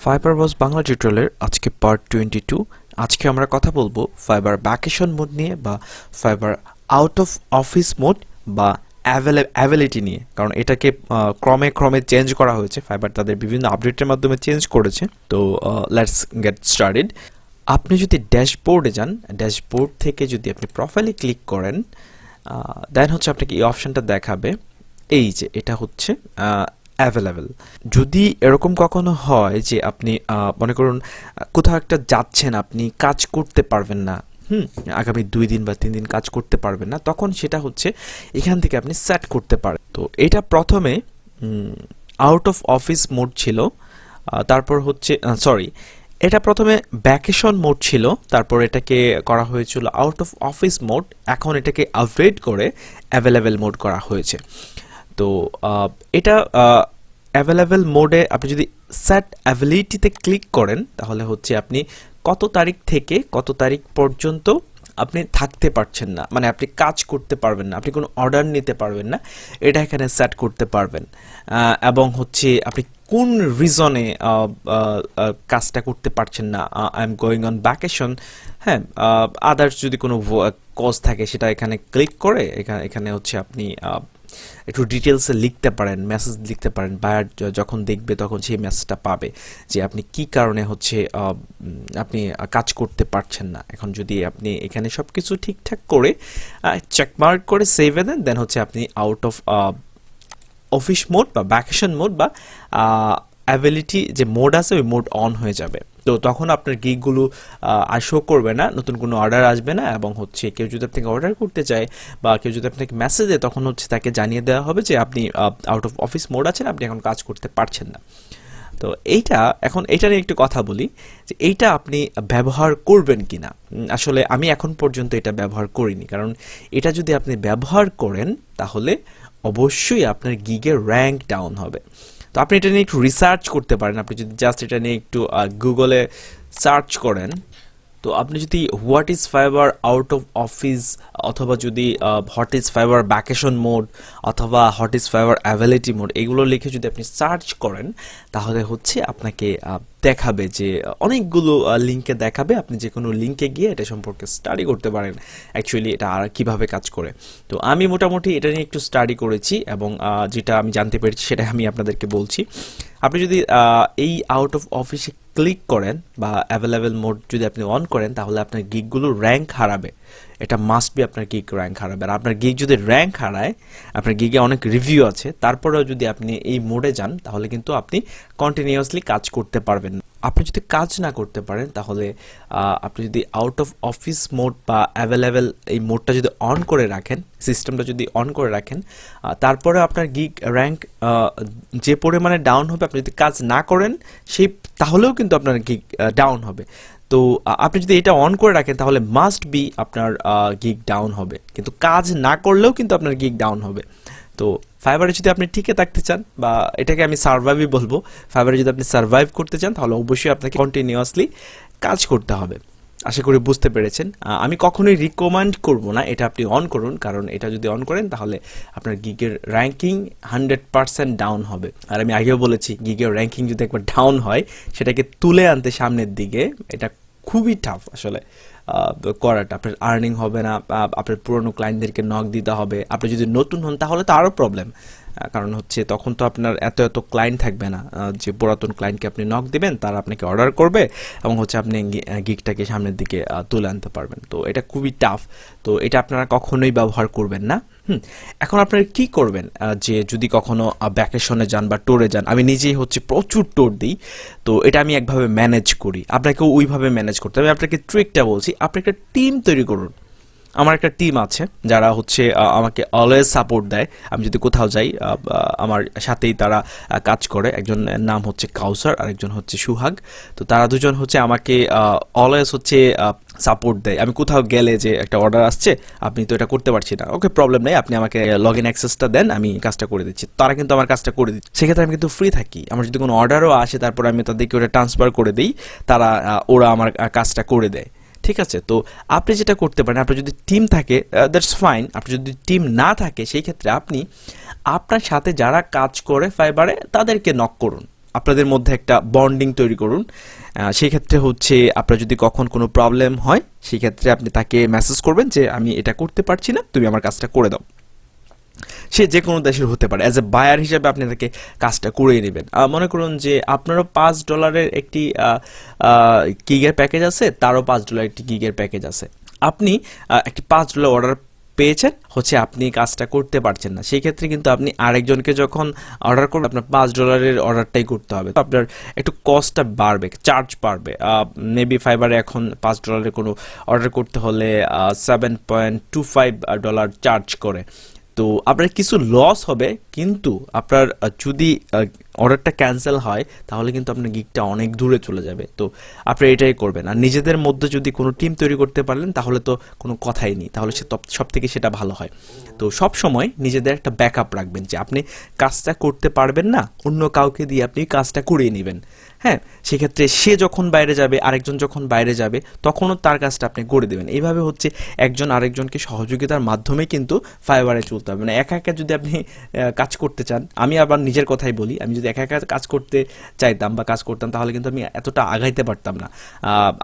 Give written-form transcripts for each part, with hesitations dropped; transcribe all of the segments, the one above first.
Fibre বস বাংলা টিউটোরিয়ালের আজকে part 22। আজকে আমরা কথা বলবো ফাইবার ভ্যাকেশন মোড নিয়ে বা fibre out of office mode বা অ্যাভেলিটি নিয়ে, কারণ এটাকে ক্রমে ক্রমে চেঞ্জ করা হয়েছে। ফাইবার তাদের বিভিন্ন আপডেটের মাধ্যমে চেঞ্জ করেছে। তো লেটস গেট স্টার্টেড। আপনি যদি ড্যাশবোর্ডে যান, ড্যাশবোর্ড থেকে যদি আপনি প্রোফাইলে ক্লিক করেন, দেন হচ্ছে আপনাকে এই অপশনটা দেখাবে। এই যে এটা হচ্ছে অ্যাভেলেবেল। যদি এরকম কখনো হয় যে আপনি মনে করুন কোথাও একটা যাচ্ছেন, আপনি কাজ করতে পারবেন না, আগামী 2 দিন বা 3 দিন কাজ করতে পারবেন না, তখন সেটা হচ্ছে এখান থেকে আপনি সেট করতে পারেন। তো এটা প্রথমে আউট অফ অফিস মোড ছিল, তারপর হচ্ছে এটা প্রথমে ভ্যাকেশন মোড ছিল, তারপর এটাকে করা হয়েছিল আউট অফ অফিস মোড, এখন এটাকে আপগ্রেড করে অ্যাভেলেবেল মোড করা হয়েছে। তো এটা অ্যাভেলেবেল মোডে আপনি যদি সেট অ্যাভেলিটিতে ক্লিক করেন, তাহলে হচ্ছে আপনি কত তারিখ থেকে কত তারিখ পর্যন্ত আপনি থাকতে পারছেন না, মানে আপনি কাজ করতে পারবেন না, আপনি কোনো অর্ডার নিতে পারবেন না, এটা এখানে সেট করতে পারবেন। এবং হচ্ছে আপনি কোন রিজনে কাজটা করতে পারছেন না, I am going on vacation, হ্যাঁ, আদার্স যদি কোনো কজ থাকে সেটা এখানে ক্লিক করে এখানে হচ্ছে আপনি একটু ডিটেলসে লিখতে পারেন, মেসেজ লিখতে পারেন। বায়ার যখন দেখবে তখন সেই মেসেজটা পাবে যে আপনি কি কারণে হচ্ছে আপনি কাজ করতে পারছেন না। এখন যদি আপনি এখানে সব কিছু ঠিকঠাক করে চেকমার্ক করে সেভে দেন, দেন হচ্ছে আপনি আউট অফ অফিস মোড বা ভ্যাকেশন মোড বা অ্যাভেলিটি যে মোড আছে ওই মোড অন হয়ে যাবে। তো তখন আপনার গিগগুলো আর শো করবে না, নতুন কোনো অর্ডার আসবে না, এবং হচ্ছে কেউ যদি আপনাকে অর্ডার করতে চায় বা কেউ যদি আপনাকে মেসেজ দেয়, তখন হচ্ছে তাকে জানিয়ে দেওয়া হবে যে আপনি আউট অফ অফিস মোড আছেন, আপনি এখন কাজ করতে পারছেন না। তো এইটা নিয়ে একটু কথা বলি যে এইটা আপনি ব্যবহার করবেন কিনা। আসলে আমি এখন পর্যন্ত এটা ব্যবহার করিনি, কারণ এটা যদি আপনি ব্যবহার করেন তাহলে অবশ্যই আপনার গিগের র্যাঙ্ক ডাউন হবে। তো আপনি এটা নিয়ে একটু রিসার্চ করতে পারেন। আপনি যদি জাস্ট এটা নিয়ে একটু গুগলে সার্চ করেন, তো আপনি যদি what is fibre out of office, অথবা যদি what is fibre vacation mode, অথবা হোয়াট ইজ ফাইবার অ্যাভেলিটি মোড, এগুলো লিখে যদি আপনি সার্চ করেন, তাহলে হচ্ছে আপনাকে দেখাবে যে অনেকগুলো লিঙ্কে দেখাবে। আপনি যে কোনো লিঙ্কে গিয়ে এটা সম্পর্কে স্টাডি করতে পারেন অ্যাকচুয়ালি এটা আর কীভাবে কাজ করে। তো আমি মোটামুটি এটা নিয়ে একটু স্টাডি করেছি, এবং যেটা আমি জানতে পেরেছি সেটা আমি আপনাদেরকে বলছি। আপনি যদি এই আউট অফ অফিসে ক্লিক করেন বা অ্যাভেলেবেল মোড যদি আপনি অন করেন, তাহলে আপনার গিগগুলো র্যাঙ্ক হারাবে। এটা মাস্ট বি আপনার গিগ র্যাঙ্ক হারাবে। আর আপনার গিগ যদি র্যাঙ্ক হারায়, আপনার গিগে অনেক রিভিউ আছে, তারপরেও যদি আপনি এই মোডে যান, তাহলে কিন্তু আপনি কন্টিনিউয়াসলি কাজ করতে পারবেন না। আপনি যদি কাজ না করতে পারেন, তাহলে আপনি যদি আউট অফ অফিস মোড বা অ্যাভেলেবেল এই মোডটা যদি অন করে রাখেন, সিস্টেমটা যদি অন করে রাখেন, তারপরে আপনার গিগ র্যাঙ্ক যে পরিমাণে ডাউন হবে, আপনি যদি কাজ না করেন তাহলেও কিন্তু আপনার গিগ ডাউন হবে। তো আপনি যদি এটা অন করে রাখেন, তাহলে মাস্ট বি আপনার গিগ ডাউন হবে, কিন্তু কাজ না করলেও কিন্তু আপনার গিগ ডাউন হবে। তো ফাইবারে যদি আপনি টিকে থাকতে চান, বা এটাকে আমি সার্ভাইভই বলবো, ফাইবারে যদি আপনি সার্ভাইভ করতে চান, তাহলে অবশ্যই আপনাকে কন্টিনিউয়াসলি কাজ করতে হবে। আশা করি বুঝতে পেরেছেন। আমি কখনোই রিকমেন্ড করব না এটা আপনি অন করুন, কারণ এটা যদি অন করেন তাহলে আপনার গিগের র্যাঙ্কিং 100% ডাউন হবে। আর আমি আগেও বলেছি, গিগের র্যাঙ্কিং যদি একবার ডাউন হয়, সেটাকে তুলে আনতে সামনের দিকে এটা খুবই টাফ আসলে করাটা। আপনার আর্নিং হবে না, আপনার পুরনো ক্লায়েন্টদেরকে নক দিতে হবে। আপনি যদি নতুন হন তাহলে তো আরও প্রবলেম, কারণ হচ্ছে তখন তো আপনার এত ক্লায়েন্ট থাকবে না। যে পুরাতন ক্লায়েন্টকে আপনি নক দিবেন, তারা আপনাকে অর্ডার করবে, এবং হচ্ছে আপনি গিগটাকে সামনের দিকে তুলে আনতে পারবেন। তো এটা খুবই টাফ। তো এটা আপনারা কখনোই ব্যবহার করবেন না। এখন আপনারা কি করবেন, যে যদি কখনো ভ্যাকেশনে যান বা ট্যুরে যান, আমি নিজেই হচ্ছে প্রচুর ট্যুর দিই, তো এটা আমি একভাবে ম্যানেজ করি, আপনাকেও ওইভাবে ম্যানেজ করতে হবে। আমি আপনাকে ট্রিকটা বলছি, আপনি একটা টিম তৈরি করুন। আমার একটা টিম আছে যারা হচ্ছে আমাকে অলওয়েজ সাপোর্ট দেয়। আমি যদি কোথাও যাই, আমার সাথেই তারা কাজ করে। একজন নাম হচ্ছে কাউসার, আর একজন হচ্ছে সুহাগ। তো তারা দুজন হচ্ছে আমাকে অলওয়েজ হচ্ছে সাপোর্ট দেয়। আমি কোথাও গেলে যে একটা অর্ডার আসছে, আপনি তো এটা করতে পারছি না, ওকে প্রবলেম নেই, আপনি আমাকে লগ ইন অ্যাক্সেসটা দেন, আমি কাজটা করে দিচ্ছি। তারা কিন্তু আমার কাজটা করে দিচ্ছে, সেক্ষেত্রে আমি কিন্তু ফ্রি থাকি। আমার যদি কোনো অর্ডারও আসে, তারপর আমি তাদেরকে ওটা ট্রান্সফার করে দিই, ওরা আমার কাজটা করে দেয়। ঠিক আছে। তো আপনি যেটা করতে পারেন, আপনার যদি টিম থাকে দ্যাটস ফাইন। আপনি যদি টিম না থাকে, সেই ক্ষেত্রে আপনি আপনার সাথে যারা কাজ করে ফাইবারে তাদেরকে নক করুন। আপনাদের মধ্যে একটা বন্ডিং তৈরি করুন। সেই ক্ষেত্রে হচ্ছে আপনার যদি কখন কোনো প্রবলেম হয় সেই ক্ষেত্রে আপনি তাকে মেসেজ করবেন যে আমি এটা করতে পারছি না, তুমি আমার কাজটা করে দাও। সে যে কোনো দেশের হতে পারে, অ্যাজ এ বায়ার হিসাবে আপনি তাকে কাজটা করিয়ে নেবেন। মনে করুন যে আপনারও $5 একটি গিগের প্যাকেজ আছে, তারও $5 একটি গিগের প্যাকেজ আছে। আপনি একটি $5 অর্ডার পেয়েছেন, হচ্ছে আপনি কাজটা করতে পারছেন না, সেই ক্ষেত্রে কিন্তু আপনি আরেকজনকে যখন অর্ডার করবেন আপনার $5 অর্ডারটাই করতে হবে। তো আপনার একটু কস্টটা বাড়বে, চার্জ বাড়বে। মেবি ফাইবারে এখন $5 কোনো অর্ডার করতে হলে $7.25 চার্জ করে। তো আপনার কিছু লস হবে, কিন্তু আপনার যদি অর্ডারটা ক্যান্সেল হয় তাহলে কিন্তু আপনার গিগটা অনেক দূরে চলে যাবে। তো আপনি এটাই করবেন। আর নিজেদের মধ্যে যদি কোনো টিম তৈরি করতে পারলেন তাহলে তো কোনো কথাই নেই, তাহলে সব থেকে সেটা ভালো হয়। তো সব সময় নিজেদের একটা ব্যাকআপ রাখবেন যে আপনি কাজটা করতে পারবেন না, অন্য কাউকে দিয়ে আপনি কাজটা করিয়ে নেবেন। হ্যাঁ, সেক্ষেত্রে সে যখন বাইরে যাবে, আরেকজন যখন বাইরে যাবে, তখনও তার কাজটা আপনি করে দেবেন। এইভাবে হচ্ছে একজন আরেকজনকে সহযোগিতার মাধ্যমে কিন্তু ফাইবারে চলতে হবে। মানে একা একা যদি আপনি কাজ করতে চান, আমি আবার নিজের কথাই বলি, আমি যদি একা একা কাজ করতে চাইতাম বা কাজ করতাম তাহলে কিন্তু আমি এতটা আগাইতে পারতাম না।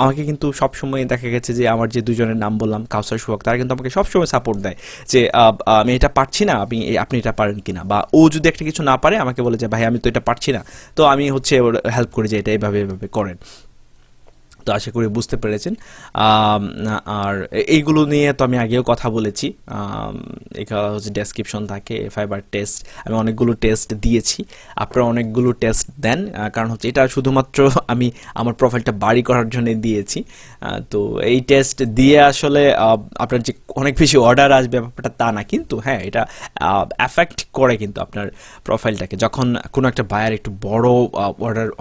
আমাকে কিন্তু সবসময় দেখা গেছে যে আমার যে দুজনের নাম বললাম, কাউসার, সুহাগ, তারা কিন্তু আমাকে সবসময় সাপোর্ট দেয় যে আমি এটা পারছি না, আপনি এটা পারেন কিনা। বা ও যদি একটা কিছু না পারে আমাকে বলে যে ভাই আমি তো এটা পারছি না, তো আমি হচ্ছে ওর হেল্প করি যে এটা এভাবে এভাবে করেন। তো আশা করি বুঝতে পেরেছেন। আর এইগুলো নিয়ে তো আমি আগেও কথা বলেছি। এখানে হচ্ছে ডেসক্রিপশন থাকে ফাইবার টেস্ট, আমি অনেকগুলো টেস্ট দিয়েছি, আপনারা অনেকগুলো টেস্ট দেন, কারণ হচ্ছে এটা শুধুমাত্র আমি আমার প্রোফাইলটা বাড়ি করার জন্য দিয়েছি। তো এই টেস্ট দিয়ে আসলে আপনার যে অনেক বেশি অর্ডার আসবে ব্যাপারটা তা না, কিন্তু হ্যাঁ এটা অ্যাফেক্ট করে কিন্তু আপনার প্রোফাইলটাকে। যখন কোনো একটা বায়ার একটু বড়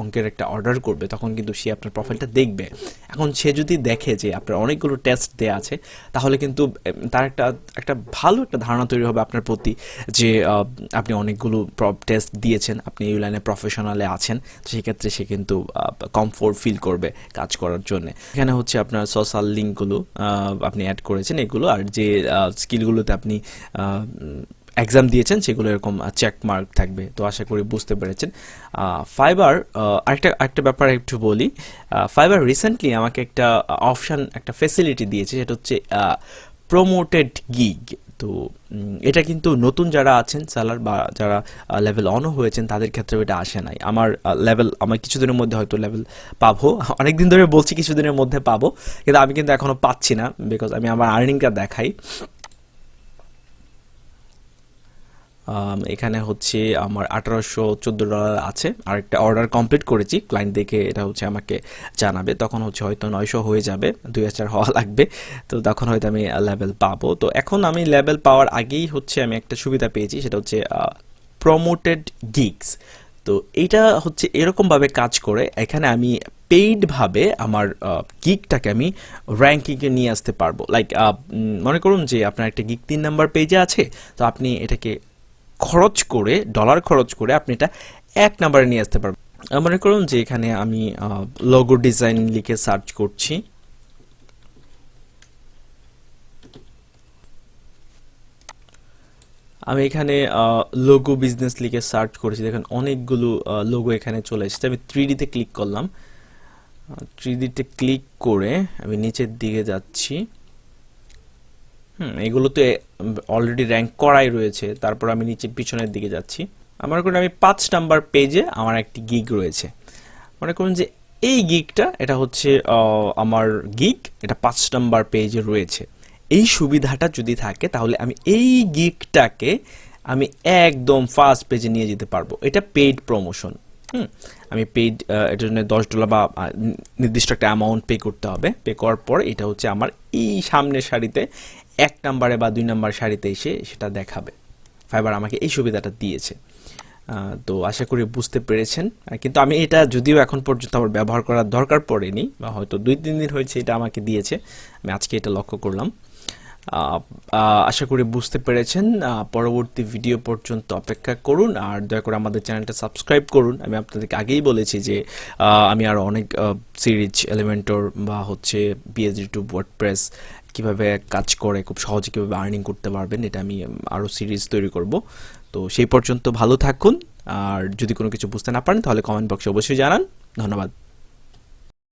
অঙ্কের একটা অর্ডার করবে তখন কিন্তু সে আপনার প্রোফাইলটা দেখবে। এখন সে যদি দেখে যে আপনার অনেকগুলো টেস্ট দেওয়া আছে তাহলে কিন্তু তার একটা ভালো একটা ধারণা তৈরি হবে আপনার প্রতি, যে আপনি অনেকগুলো টেস্ট দিয়েছেন, আপনি এই লাইনে প্রফেশনালে আছেন। সেই ক্ষেত্রে সে কিন্তু কমফোর্ট ফিল করবে কাজ করার জন্য। এখানে হচ্ছে আপনার সোশ্যাল লিঙ্কগুলো আপনি অ্যাড করেছেন এগুলো, আর যে স্কিলগুলোতে আপনি এক্সাম দিয়েছেন সেগুলো এরকম চেক মার্ক থাকবে। তো আশা করি বুঝতে পেরেছেন। ফাইবার আরেকটা ব্যাপার একটু বলি, ফাইবার রিসেন্টলি আমাকে একটা অপশান, একটা ফেসিলিটি দিয়েছে, সেটা হচ্ছে প্রমোটেড গিগ। তো এটা কিন্তু নতুন যারা আছেন সেলার বা যারা লেভেল অনও হয়েছেন তাদের ক্ষেত্রে এটা আসে নাই। আমার কিছুদিনের মধ্যে হয়তো লেভেল পাবো, অনেকদিন ধরে বলছি কিছুদিনের মধ্যে পাবো, কিন্তু আমি কিন্তু এখনও পাচ্ছি না, বিকজ আমি আমার আর্নিংটা দেখাই। এখানে হচ্ছে আমার $1814 আছে, আর একটা অর্ডার কমপ্লিট করেছি, ক্লায়েন্ট দেখে এটা হচ্ছে আমাকে জানাবে, তখন হচ্ছে হয়তো 900 হয়ে যাবে, 2000 হওয়া লাগবে, তো তখন হয়তো আমি লেভেল পাবো। তো এখন আমি লেভেল পাওয়ার আগেই হচ্ছে আমি একটা সুবিধা পেয়েছি, সেটা হচ্ছে প্রমোটেড গিগস। তো এইটা হচ্ছে এরকমভাবে কাজ করে, এখানে আমি পেইডভাবে আমার গিগটাকে আমি র্যাঙ্কিংয়ে নিয়ে আসতে পারবো। লাইক মনে করুন যে আপনার একটা গিগ 3 নাম্বার পেজে আছে, তো আপনি এটাকে ডলার খরচ করে আপনি এটা 1 নাম্বারে নিয়ে আসতে পারবেন। মনে করুন যে এখানে আমি লোগো ডিজাইন লিখে সার্চ করছি, আমি এখানে লোগো বিজনেস লিখে সার্চ করেছি, দেখেন অনেকগুলো লোগো এখানে চলে এসেছে। আমি 3D-তে ক্লিক করলাম, 3D-তে ক্লিক করে আমি নিচের দিকে যাচ্ছি। এগুলোতে অলরেডি র্যাঙ্ক করাই রয়েছে। তারপর আমি নিচে পিছনের দিকে যাচ্ছি, মনে করুন আমি 5 নাম্বার পেজে আমার একটি গিগ রয়েছে। মনে করুন যে এই গিগটা, এটা হচ্ছে আমার গিগ, এটা 5 নাম্বার পেজে রয়েছে। এই সুবিধাটা যদি থাকে তাহলে আমি এই গিগটাকে আমি একদম ফার্স্ট পেজে নিয়ে যেতে পারবো। এটা পেইড প্রমোশন। আমি পেইড এটার জন্য $10 বা নির্দিষ্ট একটা অ্যামাউন্ট পে করতে হবে। পে করার পর এটা হচ্ছে আমার এই সামনের সারিতে 1 নাম্বারে বা 2 নাম্বার সারিতে এসে সেটা দেখাবে। ফাইবার আমাকে এই সুবিধাটা দিয়েছে। তো আশা করি বুঝতে পেরেছেন। কিন্তু আমি এটা যদিও এখন পর্যন্ত আমার ব্যবহার করার দরকার পড়েনি, বা হয়তো 2-3 দিন হয়েছে এটা আমাকে দিয়েছে, আমি আজকে এটা লক্ষ্য করলাম। আশা করি বুঝতে পেরেছেন। পরবর্তী ভিডিও পর্যন্ত অপেক্ষা করুন, আর দয়া করে আমাদের চ্যানেলটা সাবস্ক্রাইব করুন। আমি আপনাদেরকে আগেই বলেছি যে আমি আরও অনেক সিরিজ, এলিমেন্টর বা হচ্ছে PHP টু ওয়ার্ডপ্রেস কীভাবে কাজ করে, খুব সহজে কীভাবে আর্নিং করতে পারবেন, এটা আমি আরও সিরিজ তৈরি করব। তো সেই পর্যন্ত ভালো থাকুন, আর যদি কোনো কিছু বুঝতে না পারেন তাহলে কমেন্ট বক্সে অবশ্যই জানান। ধন্যবাদ।